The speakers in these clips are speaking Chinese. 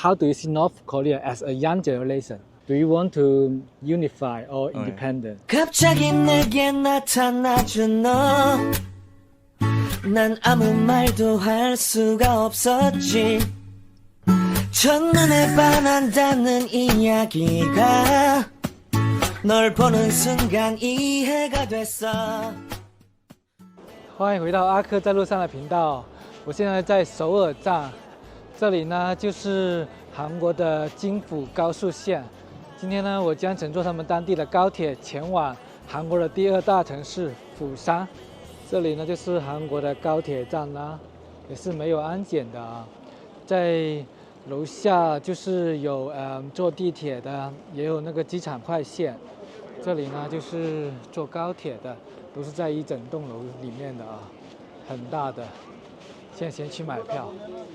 How do you see North Korea as a young generation? Do you want to unify or independent? 갑자기 내게 나타나준 너, 난 아무 말도 할 수가 없었지. 첫눈에 반한다는 이야기가 널 보는 순간 이해가 됐어. 欢迎回到阿克在路上的频道。我现在在首尔站，这里呢就是韩国的京釜高速线。今天呢，我将乘坐他们当地的高铁前往韩国的第二大城市釜山。这里呢就是韩国的高铁站啦，也是没有安检的啊。在楼下就是有坐地铁的，也有那个机场快线。这里呢就是坐高铁的，都是在一整栋楼里面的啊，很大的。现在先去买票，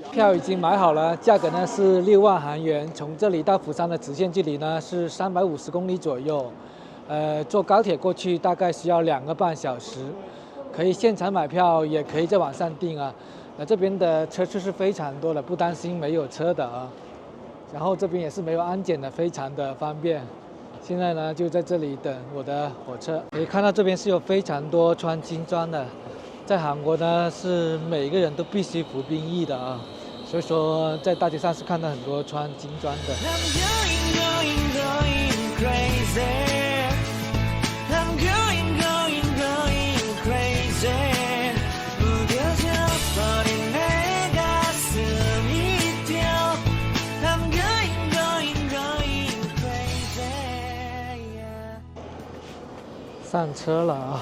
票已经买好了，价格呢是6万韩元。从这里到釜山的直线距离呢是350公里左右，坐高铁过去大概需要2个半小时。可以现场买票，也可以在网上订啊。这边的车次是非常多的，不担心没有车的啊。然后这边也是没有安检的，非常的方便。现在呢就在这里等我的火车。可以看到这边是有非常多穿军装的。在韩国呢，是每个人都必须服兵役的啊，所以说在大街上是看到很多穿军装的。上车了啊！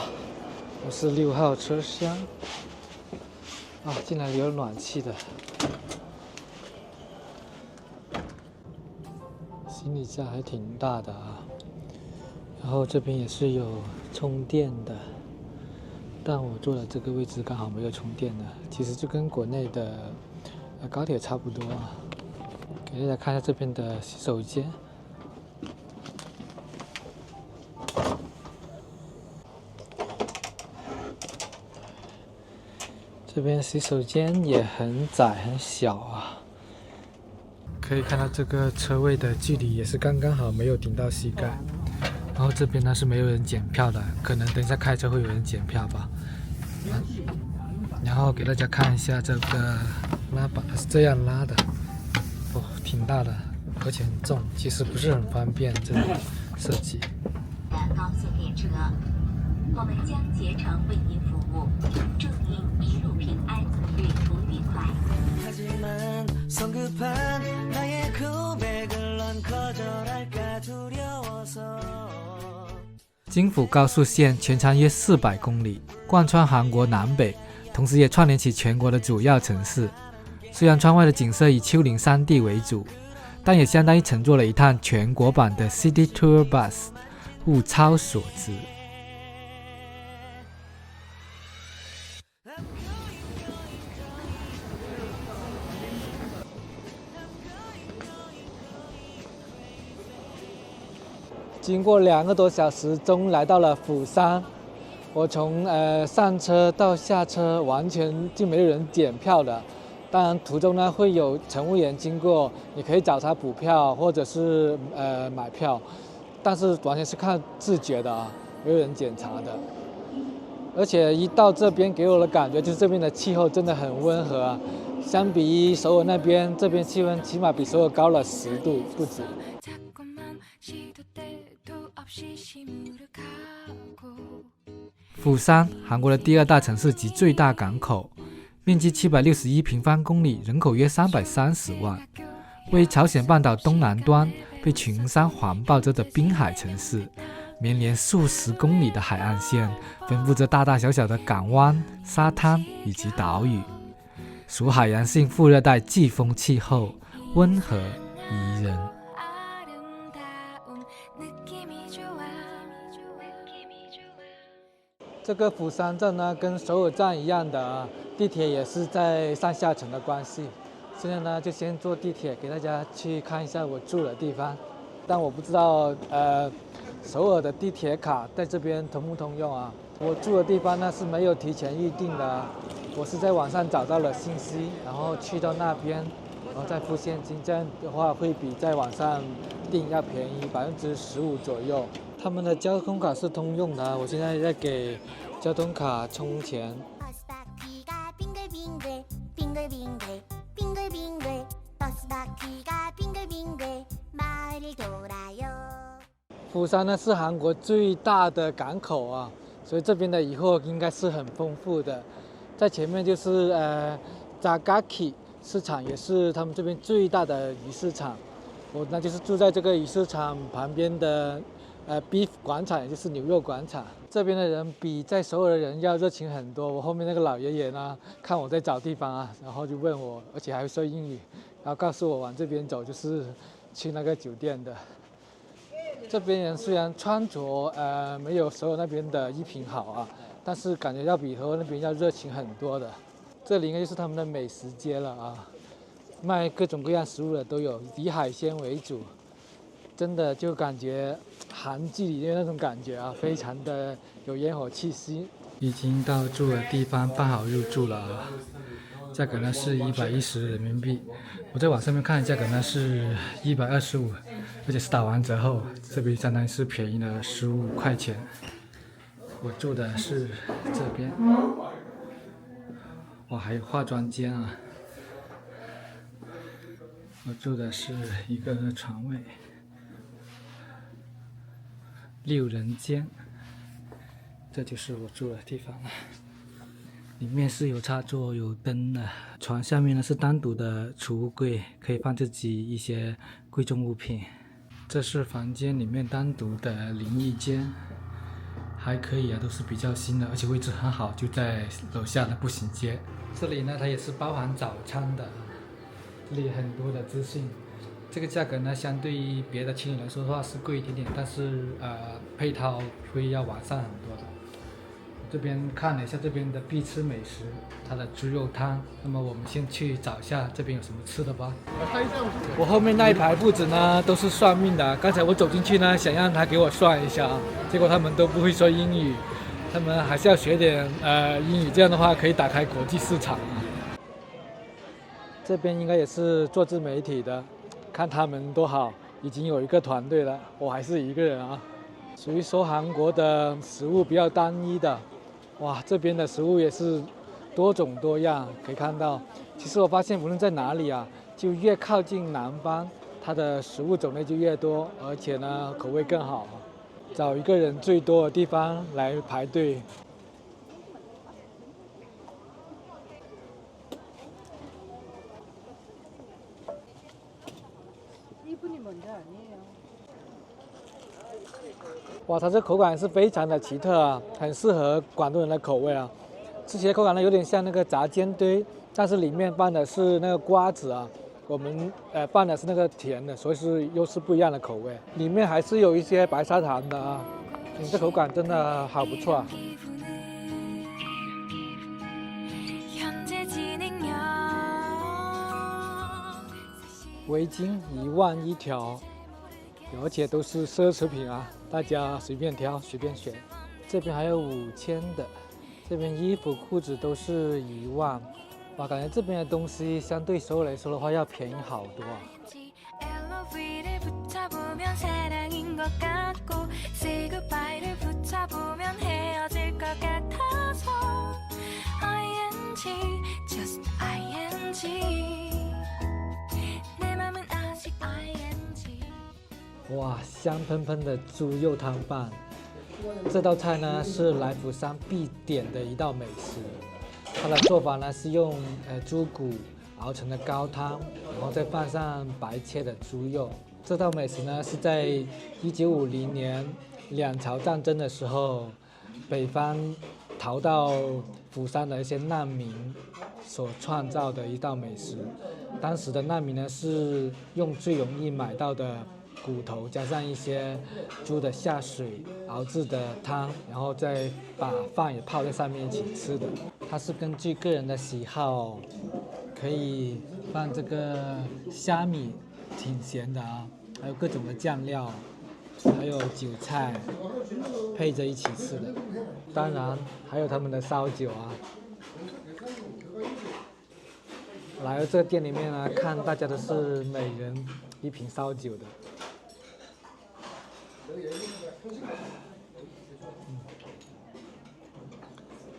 我是6号车厢啊，竟然有暖气的，行李架还挺大的啊。然后这边也是有充电的，但我坐的这个位置刚好没有充电的，其实就跟国内的高铁差不多啊。给大家看一下这边的洗手间。这边洗手间也很窄很小啊，可以看到这个车位的距离也是刚刚好，没有顶到膝盖。然后这边呢是没有人检票的，可能等一下开车会有人检票吧。然后给大家看一下这个拉把是这样拉的，哦，挺大的，而且很重，其实不是很方便这个设计。高速列车，我们将竭诚为您服务，祝您一路平安，旅途愉快。京釜高速线全长约400公里，贯穿韩国南北，同时也串联起全国的主要城市。虽然窗外的景色以丘陵山地为主，但也相当于乘坐了一趟全国版的 City Tour Bus， 物超所值。经过2个多小时，终于来到了釜山。我从上车到下车完全就没有人检票的，当然途中呢会有乘务员经过，你可以找他补票或者是买票，但是完全是看自觉的啊，没有人检查的。而且一到这边给我的感觉就是这边的气候真的很温和啊，相比于首尔那边，这边气温起码比首尔高了10度不止。釜山，韩国的第2大城市及最大港口，面积761平方公里，人口约330万，位于朝鲜半岛东南端，被群山环抱着的滨海城市，绵连数十公里的海岸线，分布着大大小小的港湾、沙滩以及岛屿，属海洋性副热带季风气候，温和宜人。这个釜山站呢，跟首尔站一样的啊，地铁也是在上下层的关系。现在呢，就先坐地铁，给大家去看一下我住的地方。但我不知道，首尔的地铁卡在这边通不通用啊？我住的地方呢是没有提前预定的，我是在网上找到了信息，然后去到那边，然后再付现金，这样的话会比在网上订要便宜15%左右。他们的交通卡是通用的，我现在在给交通卡充钱。釜山呢是韩国最大的港口啊，所以这边的渔获应该是很丰富的。在前面就是Zagaki 市场，也是他们这边最大的鱼市场。我呢就是住在这个鱼市场旁边的Beef 广场，也就是牛肉广场。这边的人比在首尔的人要热情很多。我后面那个老爷爷呢，看我在找地方啊，然后就问我，而且还会说英语，然后告诉我往这边走就是去那个酒店的。这边人虽然穿着没有首尔那边的衣品好啊，但是感觉要比首尔那边要热情很多的。这里应该就是他们的美食街了啊，卖各种各样食物的都有，以海鲜为主。真的就感觉韩剧里面那种感觉啊，非常的有烟火气息。已经到住的地方，办好入住了啊。价格呢是110人民币，我在网上面看价格呢是125，而且是打完折后，这边相当于是便宜了15块钱。我住的是这边，哇，还有化妆间啊。我住的是一个床位，6人间，这就是我住的地方了。里面是有插座、有灯的。床下面呢是单独的储物柜，可以放自己一些贵重物品。这是房间里面单独的淋浴间，还可以啊，都是比较新的，而且位置很好，就在楼下的步行街。这里呢，它也是包含早餐的，这里很多的资讯。这个价格呢，相对于别的青旅来说的话是贵一点点，但是配套会要完善很多的。这边看了一下这边的必吃美食，它的猪肉汤。那么我们先去找一下这边有什么吃的吧。我后面那一排父子呢都是算命的，刚才我走进去呢，想让他给我算一下，结果他们都不会说英语，他们还是要学点英语，这样的话可以打开国际市场啊。这边应该也是做自媒体的，看他们多好，已经有一个团队了，我还是一个人啊。属于说韩国的食物比较单一的。哇，这边的食物也是多种多样，可以看到。其实我发现无论在哪里啊，就越靠近南方，它的食物种类就越多，而且呢口味更好。找一个人最多的地方来排队。哇，它这口感是非常的奇特啊，很适合广东人的口味啊。吃起来口感呢有点像那个炸煎堆，但是里面放的是那个瓜子啊，我们放的是那个甜的，所以是又是不一样的口味。里面还是有一些白砂糖的啊，这口感真的好不错啊。围巾1万1条，而且都是奢侈品啊，大家随便挑随便选。这边还有5000的，这边衣服裤子都是1万，哇，感觉这边的东西相对首尔来说的话要便宜好多啊。哇，香喷喷的猪肉汤饭，这道菜呢是来釜山必点的一道美食。它的做法呢是用猪骨熬成的高汤，然后再放上白切的猪肉。这道美食呢是在1950年两朝战争的时候，北方逃到釜山的一些难民所创造的一道美食。当时的难民呢是用最容易买到的骨头加上一些猪的下水熬制的汤，然后再把饭也泡在上面一起吃的。它是根据个人的喜好，可以放这个虾米，挺咸的啊，还有各种的酱料，还有韭菜配着一起吃的。当然还有他们的烧酒啊。来到这个店里面呢，看大家都是每人一瓶烧酒的。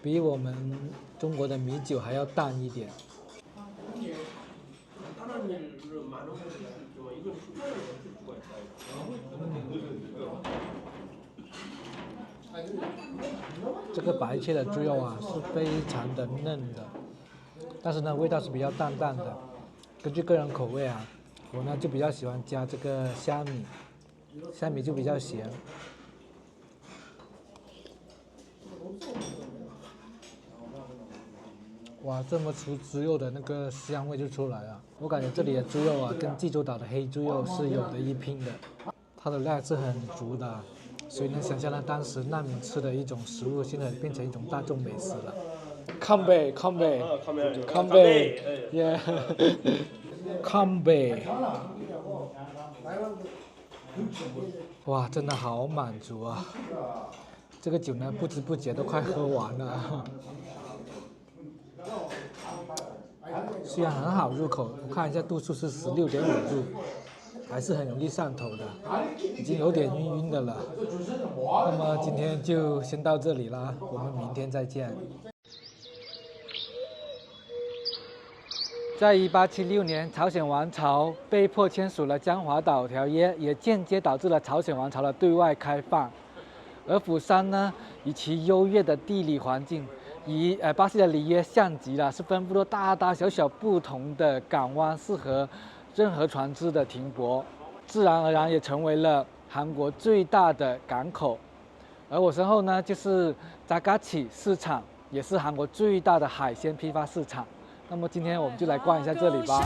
比我们中国的米酒还要淡一点。这个白切的猪肉啊是非常的嫩的，但是呢味道是比较淡淡的。根据个人口味啊，我呢就比较喜欢加这个虾米，虾米就比较咸。哇，这么出猪肉的那个香味就出来了。我感觉这里的猪肉啊，跟济州岛的黑猪肉是有的一拼的，它的量是很足的，所以能想象到当时难民吃的一种食物，现在变成一种大众美食了。康贝，康贝，康贝，耶，康贝。哇，真的好满足啊！这个酒呢，不知不觉都快喝完了。虽然很好入口，我看一下度数是16.5度，还是很容易上头的，已经有点晕晕的了。那么今天就先到这里啦，我们明天再见。在1876年，朝鲜王朝被迫签署了江华岛条约，也间接导致了朝鲜王朝的对外开放。而釜山呢，以其优越的地理环境，与巴西的里约相及了，是分布了大大小小不同的港湾，适合任何船只的停泊，自然而然也成为了韩国最大的港口。而我身后呢，就是扎嘎奇市场，也是韩国最大的海鲜批发市场。那么今天我们就来逛一下这里吧。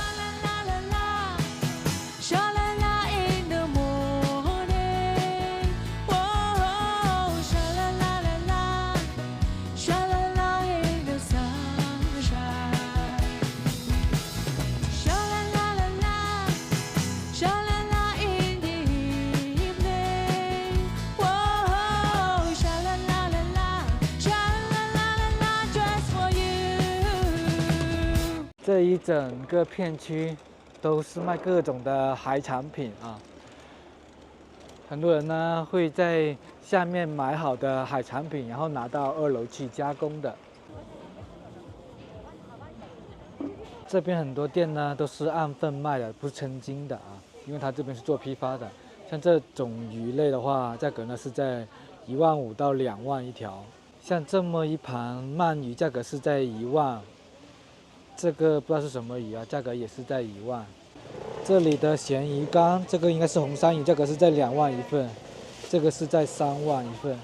这一整个片区都是卖各种的海产品啊，很多人呢会在下面买好的海产品，然后拿到2楼去加工的。这边很多店呢都是按份卖的，不是称斤的啊，因为它这边是做批发的。像这种鱼类的话，价格呢是在15000到2万一条。像这么一盘鳗鱼，价格是在1万。这个不知道是什么鱼啊，价格也是在1万。这里的咸鱼干，这个应该是红衫鱼，价格是在2万一份，这个是在3万一份。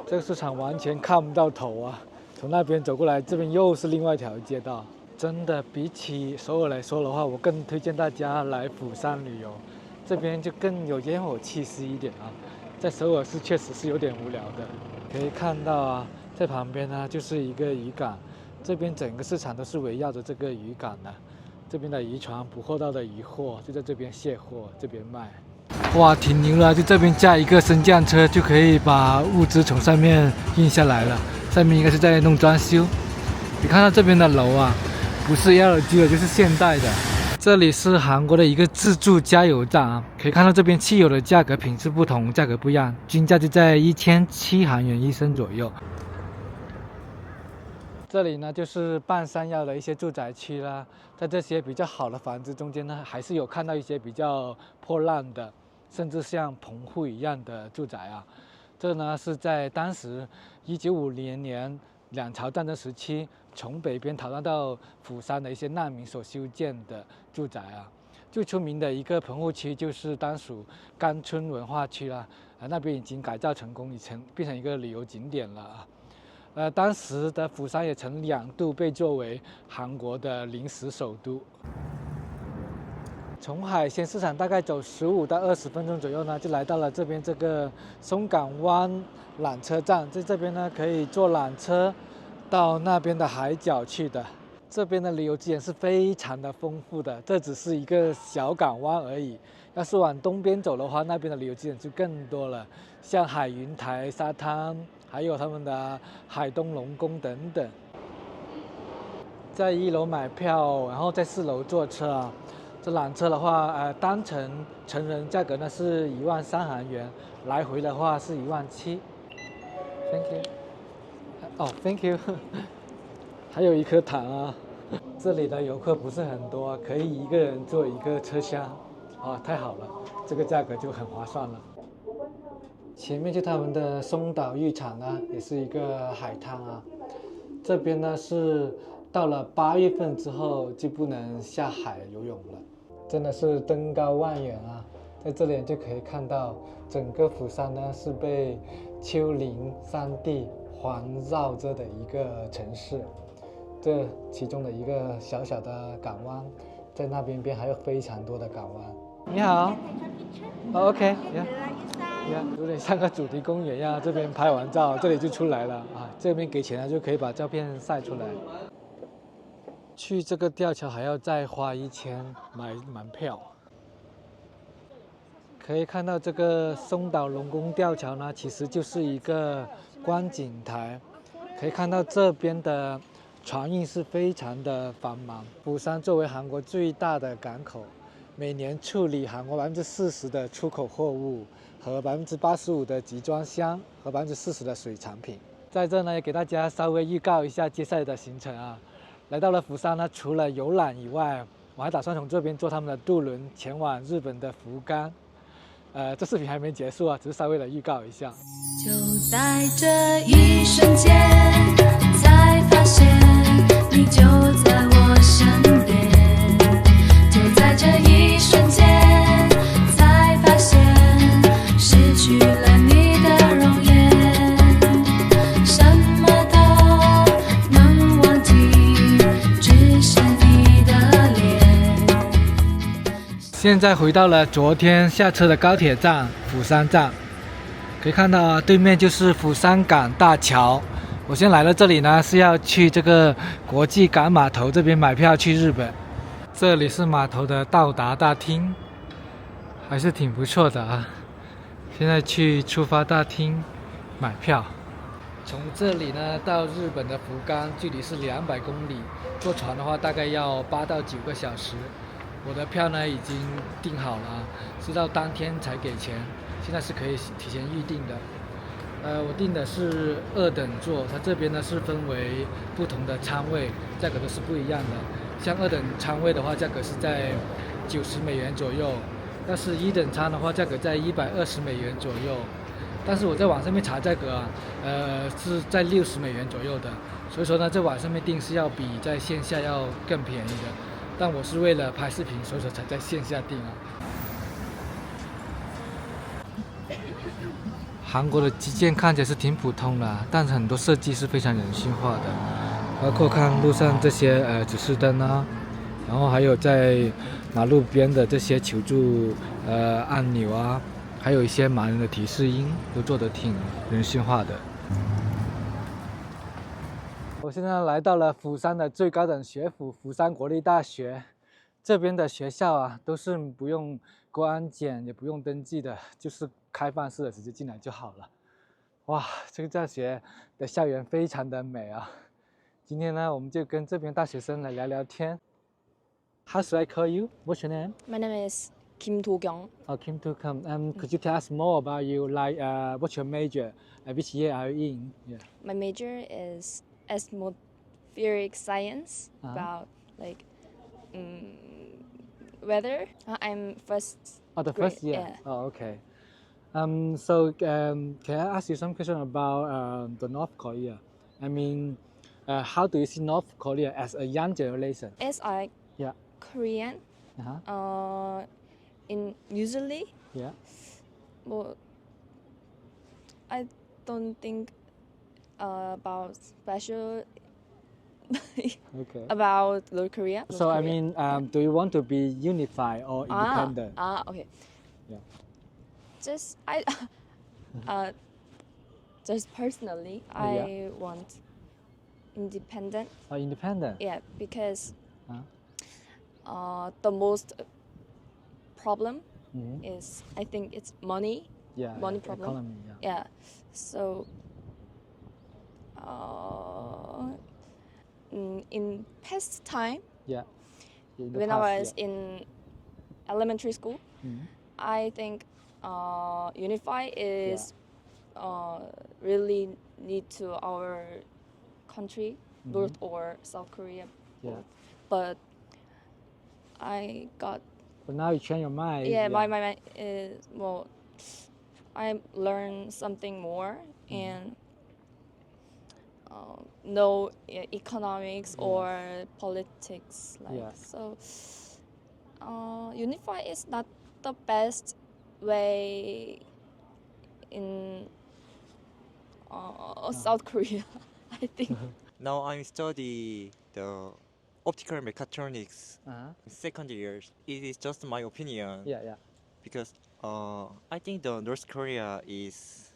这个市场完全看不到头啊，从那边走过来，这边又是另外一条街道。真的比起首尔来说的话，我更推荐大家来釜山旅游，这边就更有烟火气息一点啊。在首尔是确实是有点无聊的。可以看到啊，在旁边呢就是一个渔港。这边整个市场都是围绕着这个渔港的，这边的渔船捕获到的渔货就在这边卸货，这边卖。哇，挺牛了！就这边架一个升降车，就可以把物资从上面运下来了。上面应该是在弄装修。你看到这边的楼啊，不是LG的，就是现代的。这里是韩国的一个自助加油站啊，可以看到这边汽油的价格品质不同，价格不一样，均价就在1700韩元1升左右。这里呢就是半山腰的一些住宅区啦，在这些比较好的房子中间呢，还是有看到一些比较破烂的，甚至像棚户一样的住宅啊。这呢是在当时1950年两朝战争时期，从北边逃难到釜山的一些难民所修建的住宅啊。最出名的一个棚户区就是当属冈村文化区啦，那边已经改造成功，变成一个旅游景点了啊。当时的釜山也曾2度被作为韩国的临时首都。从海鲜市场大概走15到20分钟左右呢，就来到了这边这个松港湾缆车站。在这边呢，可以坐缆车到那边的海角去的。这边的旅游资源是非常的丰富的，这只是一个小港湾而已。要是往东边走的话，那边的旅游资源就更多了，像海云台沙滩，还有他们的海东龙宫等等。在1楼买票，然后在4楼坐车啊。这缆车的话，单程成人价格呢是13000韩元，来回的话是17000。Thank you。哦，Thank you。还有一颗糖啊。这里的游客不是很多，可以一个人坐一个车厢。啊，太好了，这个价格就很划算了。前面就他们的松岛浴场啊，也是一个海滩啊。这边呢是到了8月份之后就不能下海游泳了，真的是登高望远啊！在这里就可以看到整个釜山呢是被丘陵山地环绕着的一个城市，这其中的一个小小的港湾，在那边还有非常多的港湾。你好。OK， 有点像个主题公园一样，这边拍完照，这里就出来了啊。这边给钱了就可以把照片晒出来。去这个吊桥还要再花1000买门票。可以看到这个松岛龙宫吊桥呢，其实就是一个观景台。可以看到这边的船运是非常的繁忙。釜山作为韩国最大的港口，每年处理韩国40%的出口货物和85%的集装箱和40%的水产品。在这呢，也给大家稍微预告一下接下来的行程啊。来到了釜山呢，除了游览以外，我还打算从这边坐他们的渡轮前往日本的福冈。这视频还没结束啊，只是稍微的预告一下。就在这一瞬间，才发现你就在我身边。就在这一瞬间，才发现失去了你的容颜，什么都能忘记，只剩你的脸。现在回到了昨天下车的高铁站釜山站，可以看到啊，对面就是釜山港大桥。我先来了这里呢，是要去这个国际港码头这边买票去日本。这里是码头的到达大厅，还是挺不错的啊。现在去出发大厅买票。从这里呢到日本的福冈距离是200公里，坐船的话大概要8到9个小时。我的票呢已经订好了，是到当天才给钱，现在是可以提前预定的。我订的是2等座，它这边呢是分为不同的舱位，价格都是不一样的。像2等舱位的话，价格是在$90左右，但是1等舱的话，价格在$120左右。但是我在网上面查价格啊，是在$60左右的，所以说呢，在网上面订是要比在线下要更便宜的。但我是为了拍视频，所以说才在线下订啊。韩国的基建看起来是挺普通的，但是很多设计是非常人性化的，包括看路上这些指示灯啊，然后还有在马路边的这些求助按钮啊，还有一些盲人的提示音，都做得挺人性化的。我现在来到了釜山的最高等学府釜山国立大学，这边的学校啊都是不用过安检，也不用登记的，就是开放式的，直接进来就好了。哇，这个大学的校园非常的美啊！今天呢，我们就跟这边大学生来聊聊天。How should I call you? What's your name? My name is Kim Do-kyung. Oh, Kim Do-kyung. Could you tell us more about you? Like, what's your major? Which year are you in? Yeah. My major is atmospheric science, about like weather. I'm first. Oh, the grade, first year. yeah. Oh, okay. Can I ask you some question about the North Korea? I mean, how do you see North Korea as a young generation? As I Yeah. Korean, in usually, Yeah. well, I don't think about special Okay. about North Korea. So North I Korea. mean, do you want to be unified or independent? Okay. Yeah. Just just personally, Yeah. I want independent. Oh, independent. Yeah, because the most problem is, I think, it's money. Yeah. Money problem. Economy. Yeah. Yeah. So in past time, Yeah. In the when past, I was yeah. in elementary school, Mhm. I think Unify is really need to our country, North or South Korea, Yeah. both. But I got But now you change your mind. my is well, I learned something more and know economics or politics like Yeah. so. Unify is not the best way in South Korea, I think. Now I'm study the optical mechatronics Uh-huh. second year. It is just my opinion Yeah, yeah. because I think the North Korea is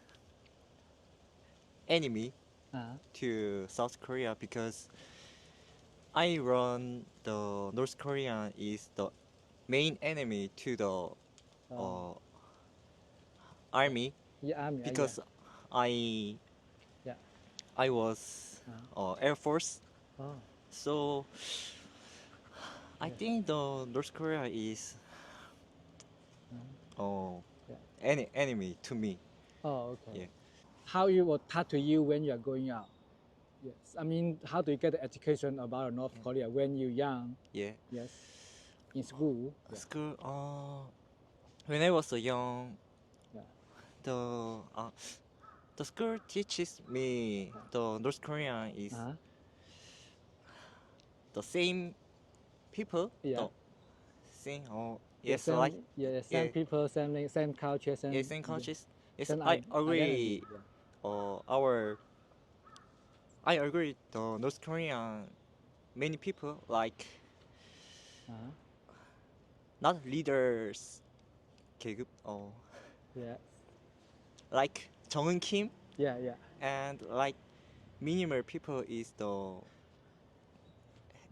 enemy Uh-huh. to South Korea because I run the North Korean is the main enemy to the uh, army Yeah, army. because I Yeah. I was Air Force, Oh. so I think the North Korea is Yeah. any enemy to me. Oh, okay. Yeah. How it was taught to you when you are going out? Yes. I mean, how do you get the education about North Korea when you're young? Yeah. Yes. In school. Yeah. School. When I was young, Yeah. the the school teaches me the North Korean is Uh-huh. the same people. Yeah. The same. Oh, Yeah, yes, same, like yeah, same yeah, people, same culture, same. yeah, same countries. Yes, Same I identity. agree. I agree. The North Korean many people like Uh-huh. not leaders. 계급. Yeah. Like Jong Eun Kim Yeah, yeah. and like minimal people is the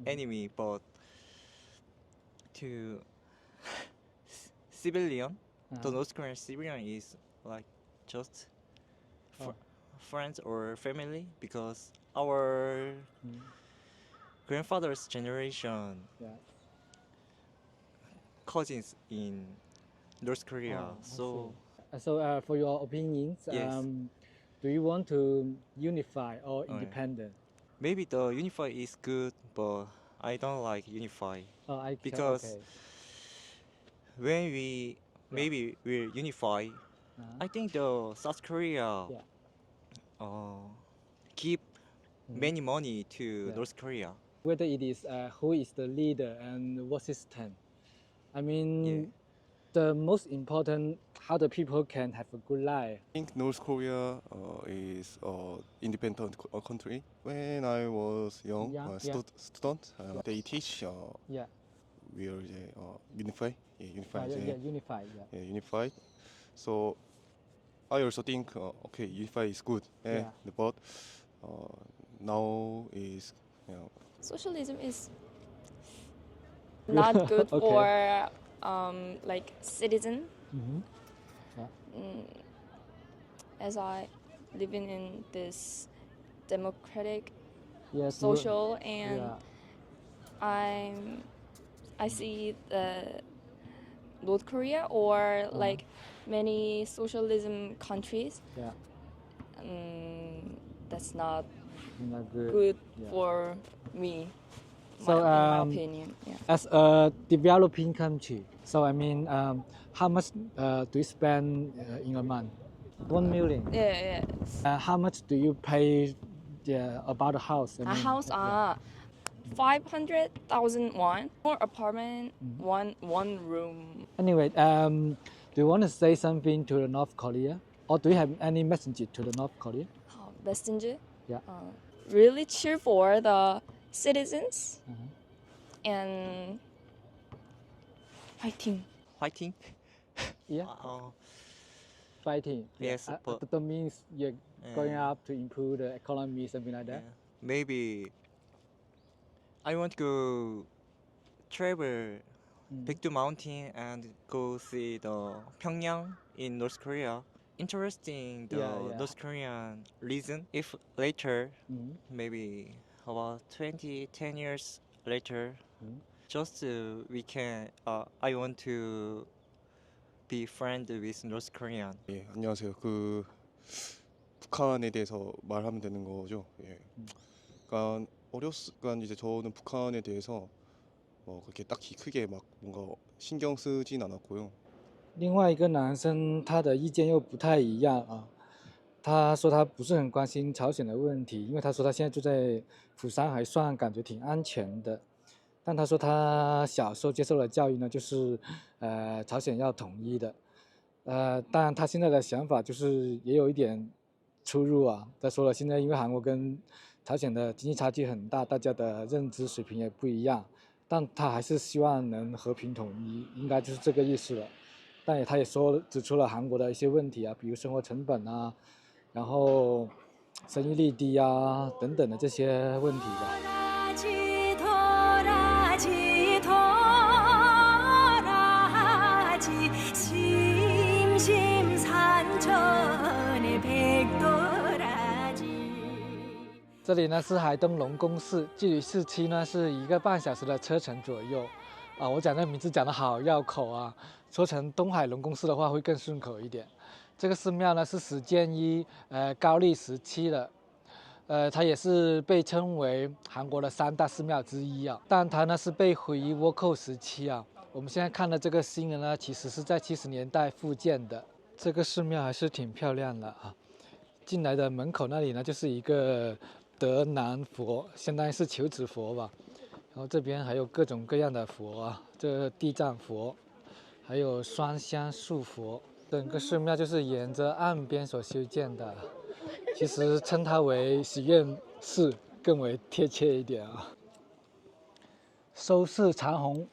enemy, but to civilian, the Uh-huh. North Korean civilian is like just Oh. friends or family because our grandfather's generation Yeah. cousins in North Korea. Oh, I So see. So, for your opinions, yes, do you want to unify or yeah. independent? Maybe the unify is good, but I don't like unify Oh, because okay. when we maybe we unify, I think the South Korea Yeah. give many money to Yeah. North Korea. Whether it is who is the leader and what system. I mean, Yeah. the most important how the people can have a good life. I think North Korea is an independent country. When I was young, student, they teach Yeah. will 이제 unify, unify, Unified. Yeah. unified. So I also think okay, unify is good, Yeah. but now is Socialism is not good Okay. for like citizen. Mm-hmm. As I living in this democratic Yes. social and Yeah. I see the North Korea or like many socialism countries. Yeah. That's not Not good. good Yeah. for me. So, in my opinion, yeah. As a developing country, so I mean, how much do you spend in a month? 1 million. Yeah. How much do you pay about a house? A house, 500,000 won. Or apartment, one room. Anyway, do you want to say something to the North Korea, or do you have any message to the North Korea? Messenger. Yeah. Really cheer for the citizens and fighting. Fighting. Yeah. Fighting. Yes, but that means you're going up to improve the economy, something like that. maybe I want to travel Baekdu Mountain and go see the Pyongyang in North Korea. Interesting the Yeah. North Korean reason. If later Mhm. maybe about 10 years later, just we can. I want to be friend with North Korean. 예, 안녕하세요. 북한에 대해서 말하면 되는 거죠. 예. 그러니까 이제 저는 북한에 대해서 그렇게 딱히 크게 막 뭔가 신경 쓰진 않았고요. 另外一个男生他的意见又不太一样啊，他说他不是很关心朝鲜的问题，因为他说他现在住在釜山还算感觉挺安全的，但他说他小时候接受的教育呢，就是朝鲜要统一的，当然他现在的想法就是也有一点出入啊。他说了，现在因为韩国跟朝鲜的经济差距很大，大家的认知水平也不一样，但他还是希望能和平统一，应该就是这个意思了。但他也指出了韩国的一些问题啊，比如生活成本啊，然后生育率低啊等等的这些问题吧。 这里呢是海东龙宫寺，距离市区呢是1个半小时的车程左右。啊，我讲这个名字讲得好绕口啊，说成东海龙宫寺的话会更顺口一点。这个寺庙呢是始建于高丽时期的，它也是被称为韩国的3大寺庙之一啊。但它呢是被毁于倭寇时期啊。我们现在看的这个新的呢，其实是在70年代复建的。这个寺庙还是挺漂亮的啊。进来的门口那里呢，就是一个德南佛，相当于是求子佛吧。 然后这边还有各种各样的佛啊，这地藏佛，还有双香树佛。整个寺庙就是沿着岸边所修建的，其实称它为许愿寺更为贴切一点啊。收视长虹。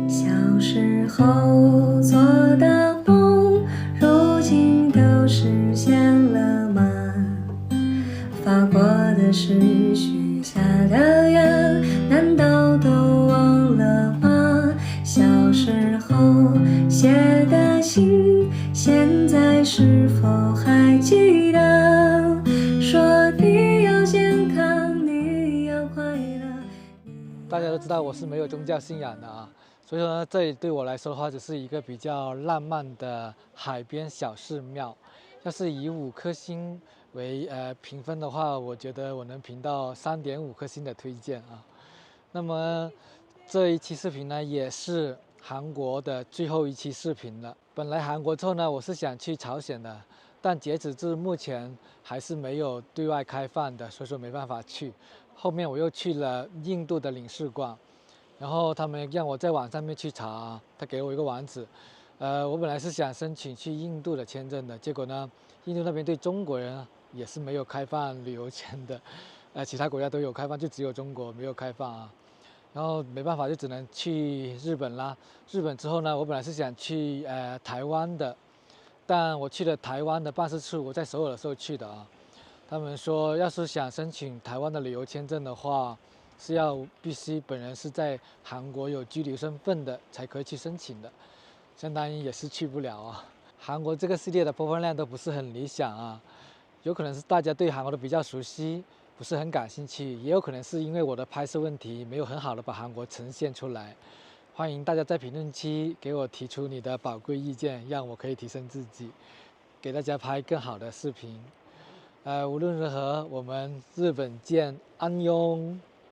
小时候做的梦，如今都实现了吗？ 发过的誓，许下的愿，难道都忘了吗？小时候写的信，现在是否还记得？说你要健康，你要快乐。大家都知道我是没有宗教信仰的啊，所以说呢，这里对我来说的话，只是一个比较浪漫的海边小寺庙。要是以5颗星 为评分的话，我觉得我能评到3.5颗星的推荐啊。那么这一期视频呢，也是韩国的最后一期视频了。本来韩国之后呢，我是想去朝鲜的，但截止至目前还是没有对外开放的，所以说没办法去。后面我又去了印度的领事馆，然后他们让我在网上面去查，他给了我一个网址。我本来是想申请去印度的签证的，结果呢，印度那边对中国人 也是没有开放旅游签的，其他国家都有开放，就只有中国没有开放啊。然后没办法，就只能去日本啦。日本之后呢，我本来是想去台湾的，但我去了台湾的办事处，我在首尔的时候去的啊。他们说，要是想申请台湾的旅游签证的话，是必须本人是在韩国有居留身份的才可以去申请的，相当于也是去不了啊。韩国这个系列的播放量都不是很理想啊。 有可能是大家对韩国都比较熟悉，不是很感兴趣，也有可能是因为我的拍摄问题没有很好的把韩国呈现出来。欢迎大家在评论区给我提出你的宝贵意见，让我可以提升自己，给大家拍更好的视频。无论如何，我们日本见，安妞。